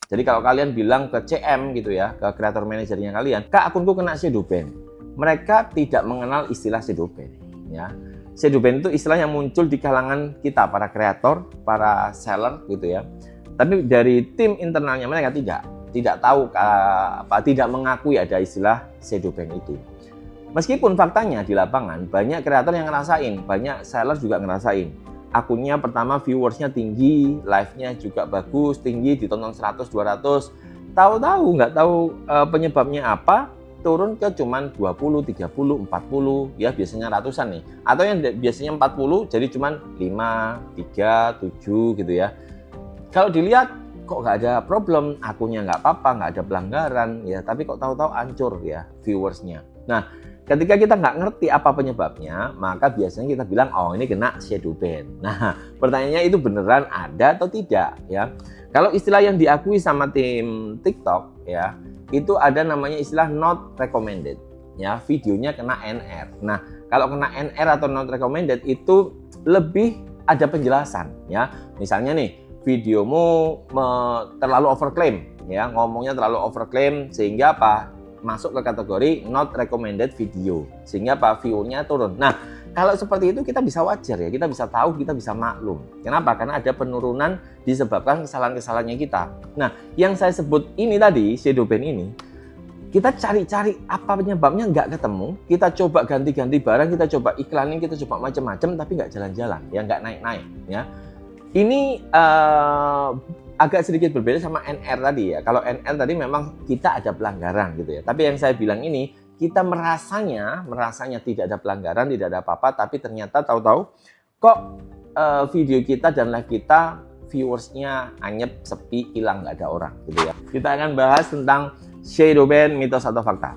Jadi kalau kalian bilang ke CM gitu ya, ke creator manajernya kalian, Kak, akunku kena shadow ban. Mereka tidak mengenal istilah shadow ban, ya. Shadow ban itu istilah yang muncul di kalangan kita, para kreator, para seller gitu ya. Tapi dari tim internalnya mereka tidak tahu, tidak mengakui ada istilah shadow ban itu. Meskipun faktanya di lapangan banyak kreator yang ngerasain, banyak seller juga ngerasain. Akunnya pertama viewersnya tinggi, live-nya juga bagus, tinggi, ditonton 100-200. Tahu-tahu nggak tahu penyebabnya apa, turun ke cuman 20, 30, 40, ya biasanya ratusan nih. Atau yang biasanya 40 jadi cuman 5, 3, 7 gitu ya. Kalau dilihat kok nggak ada problem, akunnya nggak apa-apa, nggak ada pelanggaran ya, tapi kok tahu-tahu hancur ya viewersnya. Nah, ketika kita nggak ngerti apa penyebabnya, maka biasanya kita bilang, oh ini kena shadow ban. Nah, pertanyaannya itu beneran ada atau tidak ya? Kalau istilah yang diakui sama tim TikTok ya, itu ada namanya istilah not recommended ya, videonya kena NR. Nah, kalau kena NR atau not recommended itu lebih ada penjelasan ya. Misalnya nih, videomu terlalu overclaim ya, ngomongnya terlalu overclaim sehingga apa? Masuk ke kategori not recommended video, sehingga apa, view-nya turun. Nah, kalau seperti itu kita bisa wajar ya, kita bisa tahu, kita bisa maklum. Kenapa? Karena ada penurunan disebabkan kesalahan-kesalahannya kita. Nah, yang saya sebut ini tadi, shadow ban ini, kita cari-cari apa penyebabnya nggak ketemu, kita coba ganti-ganti barang, kita coba iklanin, kita coba macam-macam, tapi nggak jalan-jalan, ya nggak naik-naik ya. Ini agak sedikit berbeda sama NR tadi ya. Kalau NR tadi memang kita ada pelanggaran gitu ya. Tapi yang saya bilang ini, kita merasanya tidak ada pelanggaran, tidak ada apa-apa, tapi ternyata tahu-tahu kok video kita dan live kita viewersnya anyep, sepi, hilang, nggak ada orang gitu ya. Kita akan bahas tentang shadow ban, mitos atau fakta.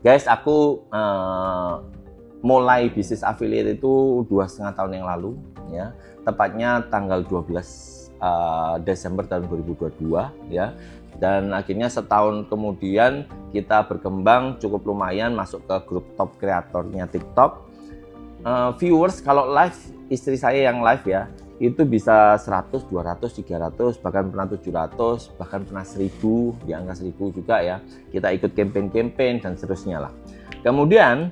Guys, aku mulai bisnis affiliate itu 2,5 tahun yang lalu ya, tepatnya tanggal 12 Desember tahun 2022 ya, dan akhirnya setahun kemudian kita berkembang cukup lumayan, masuk ke grup top kreatornya TikTok. Viewers kalau live, istri saya yang live ya, itu bisa 100, 200, 300, bahkan pernah 700, bahkan pernah 1000, di angka 1000 juga ya. Kita ikut campaign dan seterusnya lah. Kemudian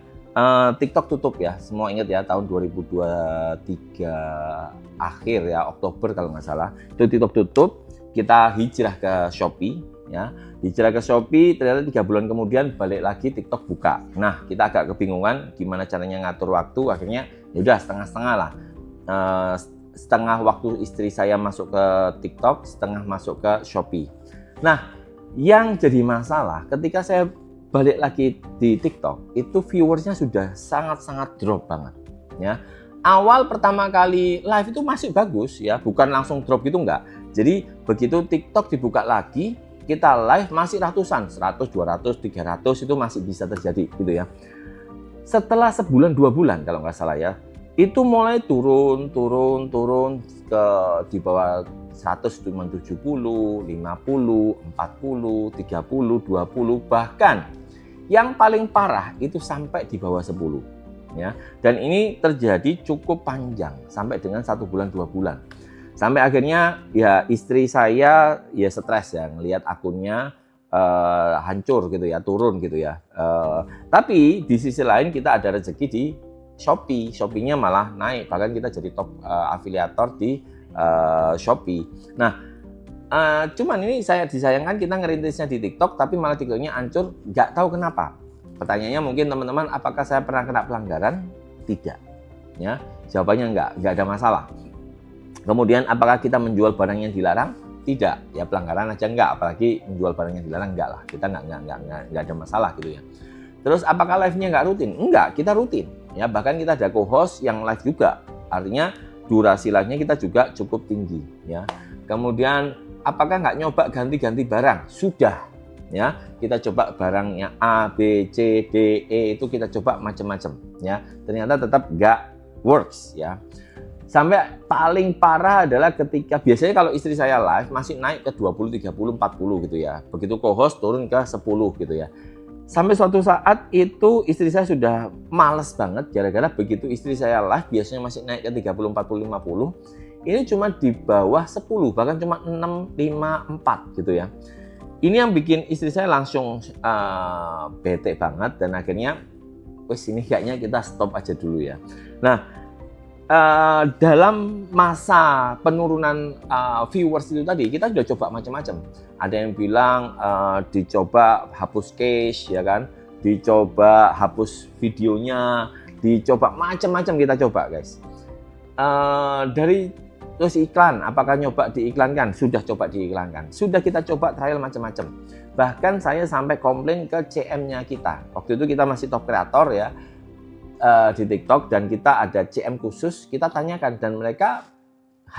TikTok tutup ya, semua ingat ya, tahun 2023 akhir ya, Oktober kalau nggak salah, itu TikTok tutup, kita hijrah ke Shopee ya, hijrah ke Shopee, ternyata 3 bulan kemudian balik lagi TikTok buka. Nah, kita agak kebingungan gimana caranya ngatur waktu, akhirnya ya udah setengah-setengah lah, setengah waktu istri saya masuk ke TikTok, setengah masuk ke Shopee. Nah, yang jadi masalah ketika saya balik lagi di TikTok, itu viewersnya sudah sangat-sangat drop banget ya. Awal pertama kali live itu masih bagus ya, bukan langsung drop gitu enggak. Jadi begitu TikTok dibuka lagi, kita live masih ratusan, 100, 200, 300 itu masih bisa terjadi gitu ya. Setelah sebulan 2 bulan kalau nggak salah ya, itu mulai turun ke di bawah 100, cuma 70, 50, 40, 30, 20, bahkan yang paling parah itu sampai di bawah 10 ya. Dan ini terjadi cukup panjang, sampai dengan 1 bulan 2 bulan. Sampai akhirnya ya istri saya ya stres ya ngelihat akunnya hancur gitu ya, turun gitu ya. Tapi di sisi lain kita ada rezeki di Shopee. Shopee-nya malah naik, bahkan kita jadi top afiliator di Shopee. Nah, cuman ini saya disayangkan kita ngerintisnya di TikTok, tapi malah TikToknya hancur, nggak tahu kenapa. Pertanyaannya mungkin teman-teman, apakah saya pernah kena pelanggaran? Tidak, ya. Jawabannya nggak ada masalah. Kemudian apakah kita menjual barang yang dilarang? Tidak, ya pelanggaran aja nggak, apalagi menjual barang yang dilarang nggak lah. Kita nggak ada masalah gitu ya. Terus apakah live-nya nggak rutin? Enggak, kita rutin. Ya, bahkan kita ada co-host yang live juga. Artinya durasi live-nya kita juga cukup tinggi. Ya. Kemudian apakah nggak nyoba ganti-ganti barang? Sudah. Ya, kita coba barangnya A, B, C, D, E, itu kita coba macam-macam. Ya, ternyata tetap nggak works. Ya. Sampai paling parah adalah ketika biasanya kalau istri saya live masih naik ke 20, 30, 40 gitu ya. Begitu co-host turun ke 10 gitu ya. Sampai suatu saat itu istri saya sudah males banget gara-gara begitu istri saya live biasanya masih naik ke 30, 40, 50. ini cuma di bawah 10, bahkan cuma 6, 5, 4 gitu ya. Ini yang bikin istri saya langsung bete banget, dan akhirnya wes ini kayaknya kita stop aja dulu ya. Nah, dalam masa penurunan viewers itu tadi, kita sudah coba macam-macam. Ada yang bilang dicoba hapus cache, ya kan, dicoba hapus videonya, dicoba macam-macam, kita coba guys. Dari terus iklan, apakah nyoba diiklankan? Sudah coba diiklankan, sudah kita coba trial macam-macam. Bahkan saya sampai komplain ke CM-nya kita. Waktu itu kita masih top kreator ya di TikTok, dan kita ada CM khusus, kita tanyakan, dan mereka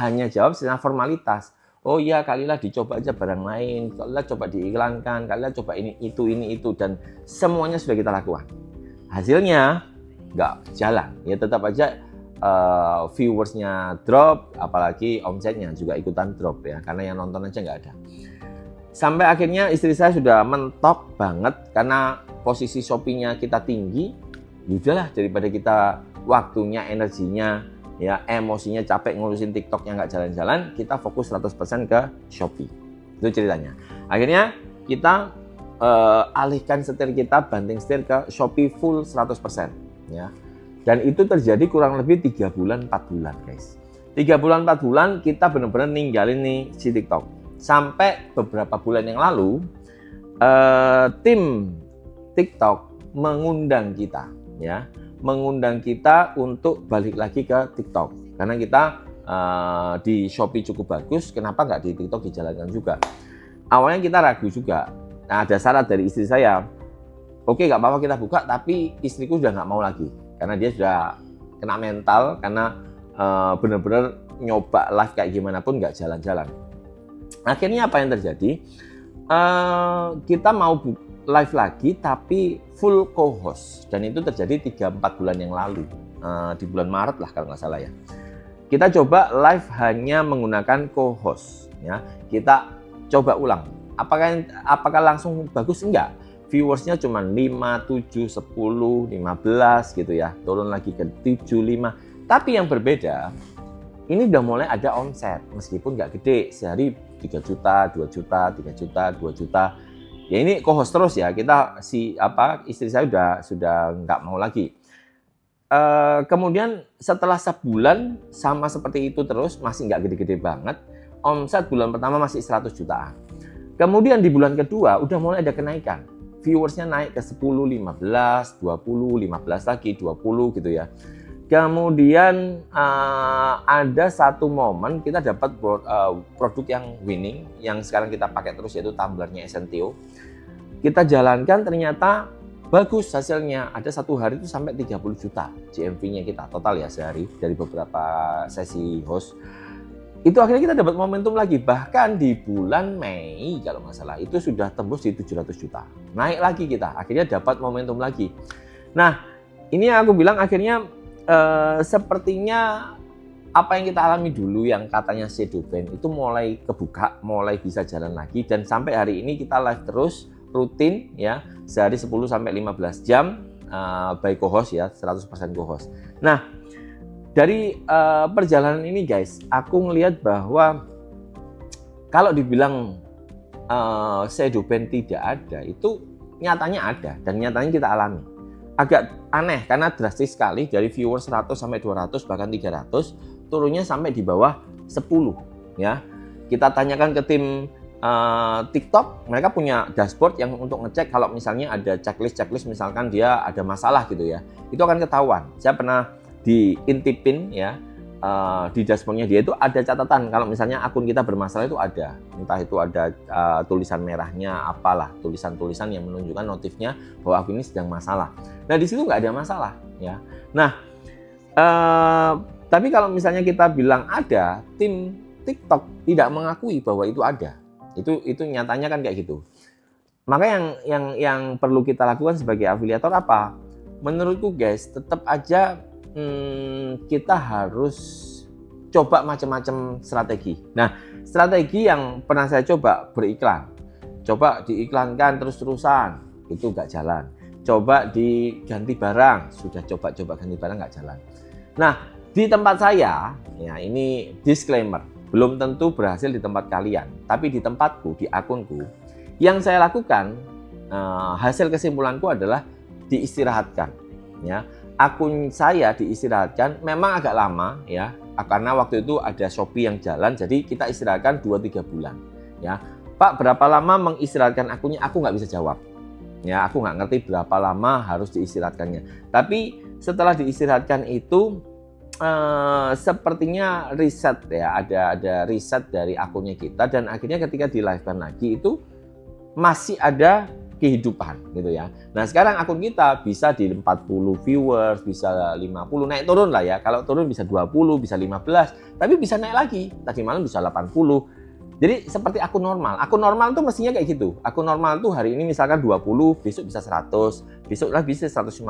hanya jawab secara formalitas. Oh iya, kalilah dicoba aja barang lain, kalilah coba diiklankan, kalilah coba ini itu, dan semuanya sudah kita lakukan. Hasilnya nggak jalan, ya tetap aja viewersnya drop, apalagi omsetnya juga ikutan drop ya, karena yang nonton aja nggak ada. Sampai akhirnya istri saya sudah mentok banget karena posisi Shopee-nya kita tinggi. Udahlah, daripada kita waktunya, energinya, ya emosinya capek ngurusin TikTok yang nggak jalan-jalan, kita fokus 100% ke Shopee. Itu ceritanya. Akhirnya kita alihkan setir kita, banting setir ke Shopee full 100% ya. Dan itu terjadi kurang lebih 3 bulan 4 bulan guys. 3 bulan 4 bulan kita benar-benar ninggalin nih si TikTok. Sampai beberapa bulan yang lalu tim TikTok mengundang kita ya, mengundang kita untuk balik lagi ke TikTok, karena kita di Shopee cukup bagus, kenapa nggak di TikTok dijalankan juga. Awalnya kita ragu juga. Nah, ada syarat dari istri saya, oke nggak apa-apa kita buka, tapi istriku sudah nggak mau lagi karena dia sudah kena mental, karena benar-benar nyoba live kayak gimana pun nggak jalan-jalan. Akhirnya apa yang terjadi? Kita mau live lagi tapi full co-host, dan itu terjadi 3-4 bulan yang lalu, di bulan Maret lah kalau nggak salah ya. Kita coba live hanya menggunakan co-host ya. Kita coba ulang. Apakah langsung bagus? Enggak. Viewersnya cuma 5, 7, 10, 15 gitu ya. Turun lagi ke 7, 5. Tapi yang berbeda, ini udah mulai ada omset, meskipun nggak gede, sehari 3 juta, 2 juta, 3 juta, 2 juta. Ya ini co-host terus ya, kita istri saya sudah nggak mau lagi. Kemudian setelah sebulan sama seperti itu terus, masih nggak gede-gede banget, omset bulan pertama masih 100 jutaan. Kemudian di bulan kedua udah mulai ada kenaikan, viewersnya naik ke 10, 15, 20, 15 lagi, 20 gitu ya. Kemudian ada satu momen kita dapat produk yang winning, yang sekarang kita pakai terus, yaitu tumblernya Essentio. Kita jalankan, ternyata bagus hasilnya. Ada satu hari itu sampai 30 juta GMV-nya kita total ya sehari, dari beberapa sesi host. Itu akhirnya kita dapat momentum lagi. Bahkan di bulan Mei kalau nggak salah itu sudah tembus di 700 juta. Naik lagi kita, akhirnya dapat momentum lagi. Nah, ini yang aku bilang akhirnya sepertinya apa yang kita alami dulu yang katanya shadow ban itu mulai kebuka, mulai bisa jalan lagi, dan sampai hari ini kita live terus rutin ya, sehari 10 sampai 15 jam by co-host ya, 100% co-host. Nah, dari perjalanan ini guys, aku melihat bahwa kalau dibilang shadow ban tidak ada, itu nyatanya ada, dan nyatanya kita alami. Agak aneh karena drastis sekali, dari viewer 100 sampai 200 bahkan 300, turunnya sampai di bawah 10 ya. Kita tanyakan ke tim TikTok, mereka punya dashboard yang untuk ngecek kalau misalnya ada checklist misalkan dia ada masalah gitu ya, itu akan ketahuan. Saya pernah diintipin ya, di dashboardnya dia itu ada catatan kalau misalnya akun kita bermasalah, itu ada, entah itu ada tulisan merahnya, apalah tulisan-tulisan yang menunjukkan notifnya bahwa akun ini sedang masalah. Nah di situ nggak ada masalah ya. Nah tapi kalau misalnya kita bilang ada, tim TikTok tidak mengakui bahwa itu ada. Itu nyatanya kan kayak gitu. Maka yang perlu kita lakukan sebagai afiliator apa? Menurutku guys, tetap aja kita harus coba macam-macam strategi. Nah, strategi yang pernah saya coba beriklan, coba diiklankan terus-terusan, itu nggak jalan. Coba diganti barang, sudah coba ganti barang nggak jalan. Nah, Di tempat saya, ya ini disclaimer, belum tentu berhasil di tempat kalian, tapi di tempatku, di akunku, yang saya lakukan, hasil kesimpulanku adalah diistirahatkan. Ya, akun saya diistirahatkan, memang agak lama ya, karena waktu itu ada Shopee yang jalan, jadi kita istirahatkan 2-3 bulan. Ya, Pak, berapa lama mengistirahatkan akunnya? Aku nggak bisa jawab. Ya, aku nggak ngerti berapa lama harus diistirahatkannya. Tapi setelah diistirahatkan itu, sepertinya riset ya, ada riset dari akunnya kita, dan akhirnya ketika di live-kan lagi itu masih ada kehidupan gitu ya. Nah sekarang akun kita bisa di 40 viewers, bisa 50, naik turun lah ya. Kalau turun bisa 20, bisa 15, tapi bisa naik lagi. Tadi malam bisa 80. Jadi seperti akun normal. Akun normal tuh mestinya kayak gitu. Akun normal tuh hari ini misalkan 20, besok bisa 100, besok lagi bisa 150.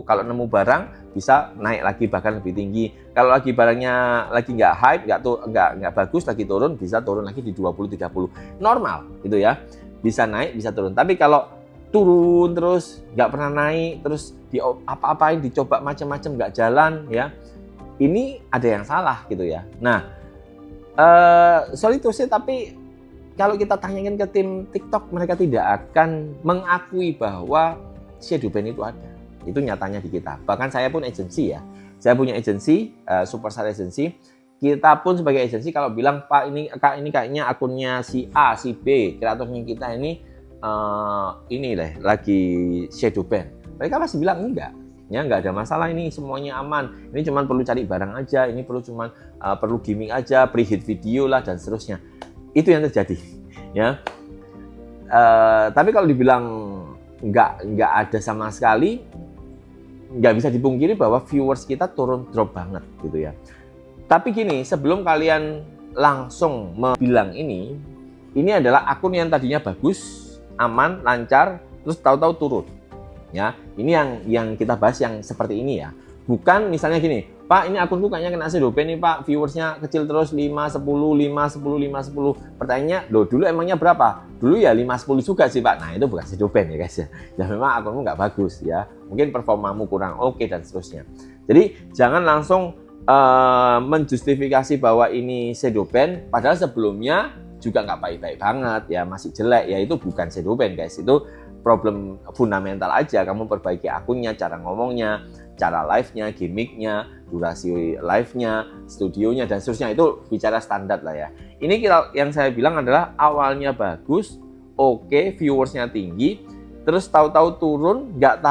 Kalau nemu barang bisa naik lagi bahkan lebih tinggi. Kalau lagi barangnya lagi nggak hype, nggak bagus, lagi turun, bisa turun lagi di 20, 30. Normal gitu ya. Bisa naik, bisa turun. Tapi kalau turun terus, nggak pernah naik, terus di apa-apain, dicoba macam-macam nggak jalan ya. Ini ada yang salah gitu ya. Nah, sorry to say, tapi kalau kita tanyakan ke tim TikTok, mereka tidak akan mengakui bahwa shadow ban itu ada. Itu nyatanya di kita. Bahkan saya pun agensi ya. Saya punya agensi, Superstar Agency. Kita pun sebagai agensi kalau bilang, Pak ini kayaknya akunnya si A, si B, kreatornya kita ini deh lagi shadow ban. Mereka pasti bilang enggak. Ya nggak ada masalah, ini semuanya aman, ini cuma perlu cari barang aja, ini perlu gimmick aja, preheat video lah dan seterusnya. Itu yang terjadi ya. Tapi kalau dibilang nggak ada sama sekali, nggak bisa dipungkiri bahwa viewers kita drop banget gitu ya. Tapi gini, sebelum kalian langsung bilang ini adalah akun yang tadinya bagus, aman, lancar, terus tahu-tahu turun. Ya, ini yang kita bahas yang seperti ini ya. Bukan misalnya gini, Pak ini akunku kayaknya kena shadow ban nih Pak, viewersnya kecil terus 5, 10, 5, 10, 5, 10. Pertanyaannya, loh dulu emangnya berapa? Dulu ya 5, 10 juga sih Pak. Nah itu bukan shadow ban ya guys ya. Ya memang akunmu nggak bagus ya. Mungkin performamu kurang oke dan seterusnya. Jadi jangan langsung menjustifikasi bahwa ini shadow ban, padahal sebelumnya juga nggak baik-baik banget ya, masih jelek ya. Itu bukan shadow ban guys, itu problem fundamental aja. Kamu perbaiki akunnya, cara ngomongnya, cara live-nya, gimmick-nya, durasi live-nya, studionya dan seterusnya, itu bicara standar lah ya. Ini yang saya bilang adalah awalnya bagus, oke, viewersnya tinggi, terus tahu-tahu turun, nggak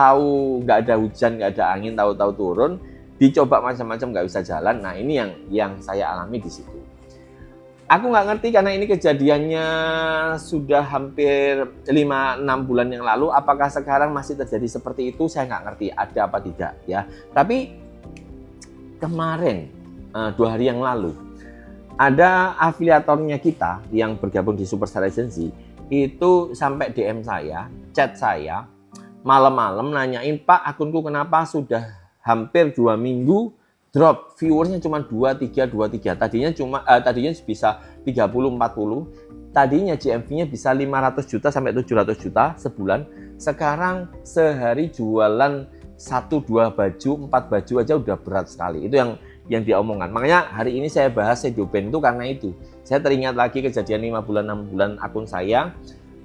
ada hujan, nggak ada angin, tahu-tahu turun, dicoba macam-macam nggak bisa jalan. Nah ini yang saya alami di situ. Aku nggak ngerti karena ini kejadiannya sudah hampir 5-6 bulan yang lalu. Apakah sekarang masih terjadi seperti itu? Saya nggak ngerti ada apa tidak ya. Tapi kemarin 2 hari yang lalu ada afiliatornya kita yang bergabung di Superstar Agency itu sampai DM saya, chat saya malam-malam nanyain, Pak akunku kenapa sudah hampir 2 minggu drop, viewersnya cuma 23. Tadinya bisa 30-40. Tadinya GMV-nya bisa 500 juta sampai 700 juta sebulan. Sekarang sehari jualan 1-2 baju, 4 baju aja udah berat sekali. Itu yang dia omongkan. Makanya hari ini saya bahas shadow ban itu karena itu. Saya teringat lagi kejadian 5 bulan 6 bulan akun saya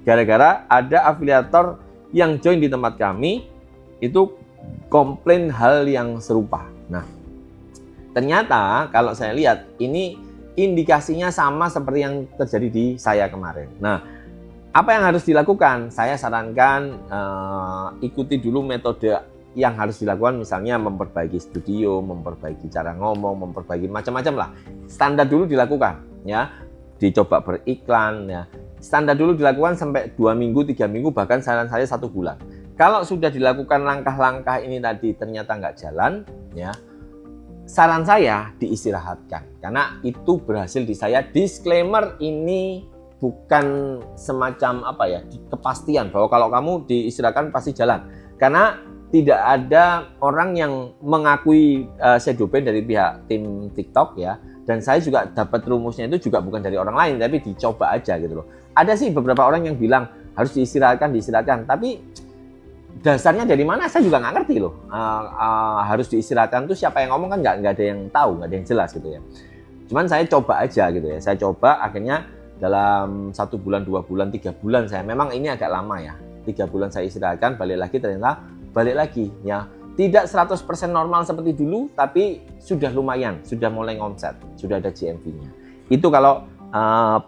gara-gara ada afiliator yang join di tempat kami itu komplain hal yang serupa. Nah, ternyata kalau saya lihat ini indikasinya sama seperti yang terjadi di saya kemarin. Nah, apa yang harus dilakukan? Saya sarankan ikuti dulu metode yang harus dilakukan, misalnya memperbaiki studio, memperbaiki cara ngomong, memperbaiki macam-macam lah. Standar dulu dilakukan ya. Dicoba beriklan ya. Standar dulu dilakukan sampai 2 minggu, 3 minggu, bahkan saran saya 1 bulan. Kalau sudah dilakukan langkah-langkah ini tadi ternyata nggak jalan ya, saran saya diistirahatkan karena itu berhasil di saya. Disclaimer, ini bukan semacam kepastian bahwa kalau kamu diistirahatkan pasti jalan, karena tidak ada orang yang mengakui shadow ban dari pihak tim TikTok ya. Dan saya juga dapat rumusnya itu juga bukan dari orang lain, tapi dicoba aja gitu loh. Ada sih beberapa orang yang bilang harus diistirahatkan, tapi dasarnya dari mana saya juga nggak ngerti loh. Harus diistirahatkan tuh siapa yang ngomong kan nggak ada yang tahu, nggak ada yang jelas gitu ya. Cuman saya coba aja gitu ya. Saya coba akhirnya dalam 1 bulan, 2 bulan, 3 bulan saya memang ini agak lama ya. 3 bulan saya istirahatkan, balik lagi ternyata balik lagi ya. Tidak 100% normal seperti dulu, tapi sudah lumayan, sudah mulai ngomset, sudah ada GMV-nya. Itu kalau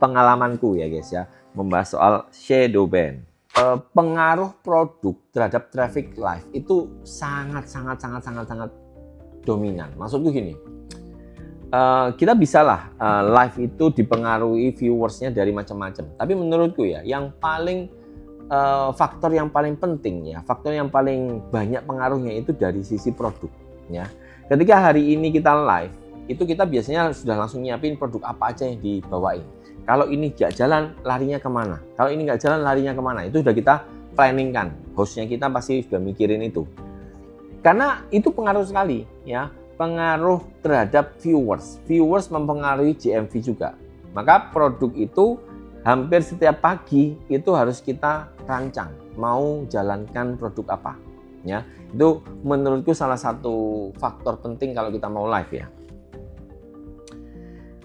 pengalamanku ya guys ya, membahas soal shadow ban. Pengaruh produk terhadap traffic live itu sangat dominan. Maksudku gini, kita bisalah live itu dipengaruhi viewersnya dari macam-macam. Tapi menurutku ya, yang paling faktor yang paling penting ya, faktor yang paling banyak pengaruhnya itu dari sisi produk ya. Ketika hari ini kita live, itu kita biasanya sudah langsung nyiapin produk apa aja yang dibawain. Kalau ini nggak jalan, larinya kemana? Kalau ini nggak jalan, larinya kemana? Itu sudah kita planning kan. Hostnya kita pasti sudah mikirin itu. Karena itu pengaruh sekali ya. Pengaruh terhadap viewers. Viewers mempengaruhi GMV juga. Maka produk itu hampir setiap pagi itu harus kita rancang. Mau jalankan produk apa? Ya, itu menurutku salah satu faktor penting kalau kita mau live ya.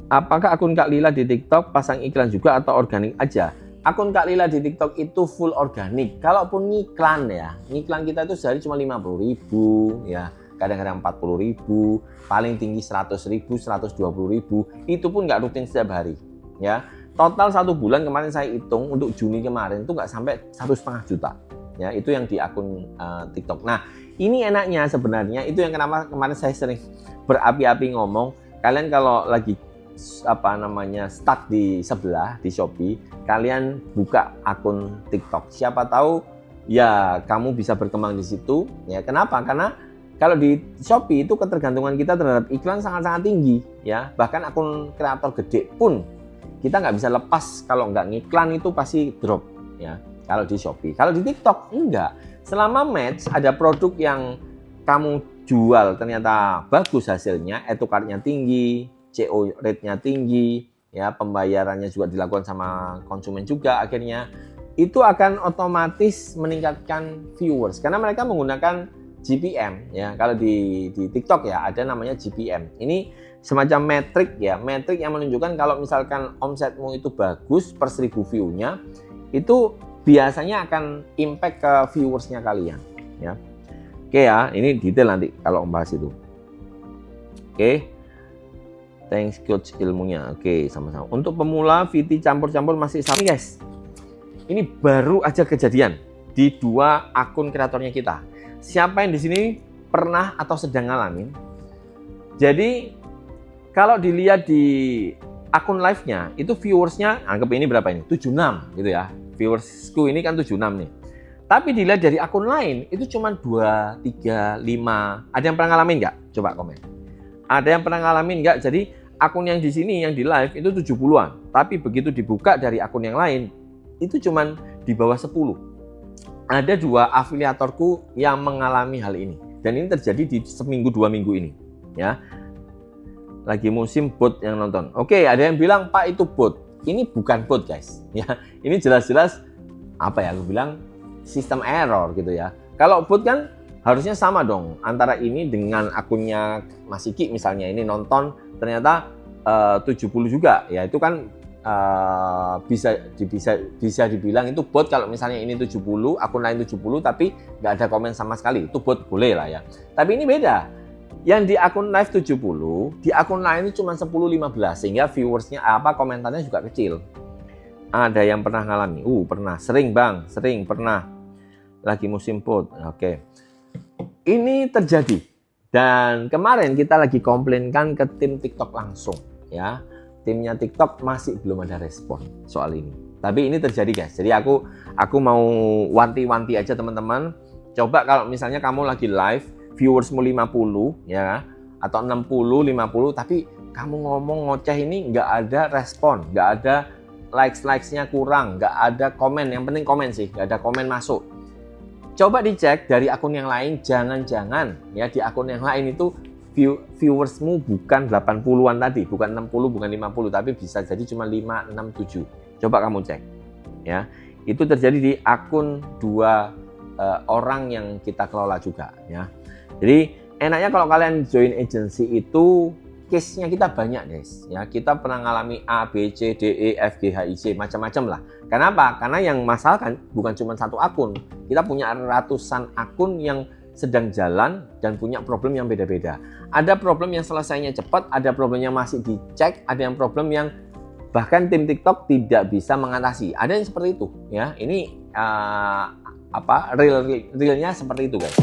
Apakah akun Kak Lila di TikTok pasang iklan juga atau organik aja? Akun Kak Lila di TikTok itu full organik. Kalaupun ngiklan ya, ngiklan kita itu sehari cuma 50.000 ya, kadang-kadang 40.000, paling tinggi 100.000, 120.000. Itu pun nggak rutin setiap hari ya. Total 1 bulan kemarin saya hitung untuk Juni kemarin itu nggak sampai 1,5 juta. Ya, itu yang di akun TikTok. Nah, ini enaknya sebenarnya itu yang kenapa kemarin saya sering berapi-api ngomong. Kalian kalau lagi stuck di sebelah di Shopee, kalian buka akun TikTok. Siapa tahu ya kamu bisa berkembang di situ. Ya, kenapa? Karena kalau di Shopee itu ketergantungan kita terhadap iklan sangat-sangat tinggi ya. Bahkan akun kreator gede pun kita nggak bisa lepas, kalau nggak ngiklan itu pasti drop ya. Kalau di Shopee, kalau di TikTok enggak. Selama match ada produk yang kamu jual ternyata bagus hasilnya, e-tukarnya tinggi, CO rate-nya tinggi, ya pembayarannya juga dilakukan sama konsumen juga, akhirnya itu akan otomatis meningkatkan viewers karena mereka menggunakan GPM ya. Kalau di TikTok ya ada namanya GPM. Ini semacam metrik ya, metrik yang menunjukkan kalau misalkan omsetmu itu bagus per 1000 view-nya, itu biasanya akan impact ke viewersnya kalian ya. Oke ya, ini detail nanti kalau membahas itu. Oke. Thanks coach ilmunya. Oke, sama-sama. Untuk pemula VT campur-campur masih sama guys. Ini baru aja kejadian di 2 akun kreatornya kita. Siapa yang di sini pernah atau sedang ngalamin? Jadi kalau dilihat di akun live-nya itu viewersnya anggap ini berapa ini? 76 gitu ya. Viewersku ini kan 76 nih. Tapi dilihat dari akun lain itu cuma 2, 3, 5. Ada yang pernah ngalamin nggak? Coba komen. Ada yang pernah ngalamin nggak? Jadi akun yang di sini yang di live itu 70-an. Tapi begitu dibuka dari akun yang lain itu cuma di bawah 10. Ada 2 afiliatorku yang mengalami hal ini. Dan ini terjadi di seminggu 2 minggu ini. Ya. Lagi musim bot yang nonton. Oke, ada yang bilang, Pak itu bot. Ini bukan bot guys. Ya, ini jelas-jelas apa ya? Aku bilang sistem error gitu ya. Kalau bot kan harusnya sama dong antara ini dengan akunnya Mas Iki misalnya ini nonton ternyata 70 juga ya, itu kan bisa dibilang itu bot. Kalau misalnya ini 70, akun lain 70 tapi nggak ada komen sama sekali, itu bot boleh lah ya. Tapi ini beda, yang di akun live 70, di akun lain itu cuma 10-15 sehingga viewersnya komentarnya juga kecil. Ada yang pernah ngalami? Pernah, sering bang, sering pernah. Lagi musim bot, oke. Ini terjadi dan kemarin kita lagi komplainkan ke tim TikTok langsung ya. Timnya TikTok masih belum ada respon soal ini. Tapi ini terjadi guys. Jadi aku mau wanti-wanti aja teman-teman. Coba kalau misalnya kamu lagi live, viewersmu 50 ya atau 60, 50 tapi kamu ngomong ngoceh ini nggak ada respon, nggak ada likes-nya kurang, nggak ada komen. Yang penting komen sih, nggak ada komen masuk. Coba dicek dari akun yang lain, jangan-jangan ya di akun yang lain itu viewersmu bukan 80-an tadi, bukan 60, bukan 50, tapi bisa jadi cuma 5, 6, 7. Coba kamu cek. Ya. Itu terjadi di akun 2 orang yang kita kelola juga ya. Jadi enaknya kalau kalian join agency itu case-nya kita banyak guys ya. Kita pernah ngalami A, B, C, D, E, F, G, H, I, J macam-macam lah. Kenapa? Karena yang masalah kan bukan cuma satu akun. Kita punya ratusan akun yang sedang jalan dan punya problem yang beda-beda. Ada problem yang selesainya cepat, ada problem yang masih dicek, ada yang problem yang bahkan tim TikTok tidak bisa mengatasi. Ada yang seperti itu ya. Ini realnya seperti itu guys.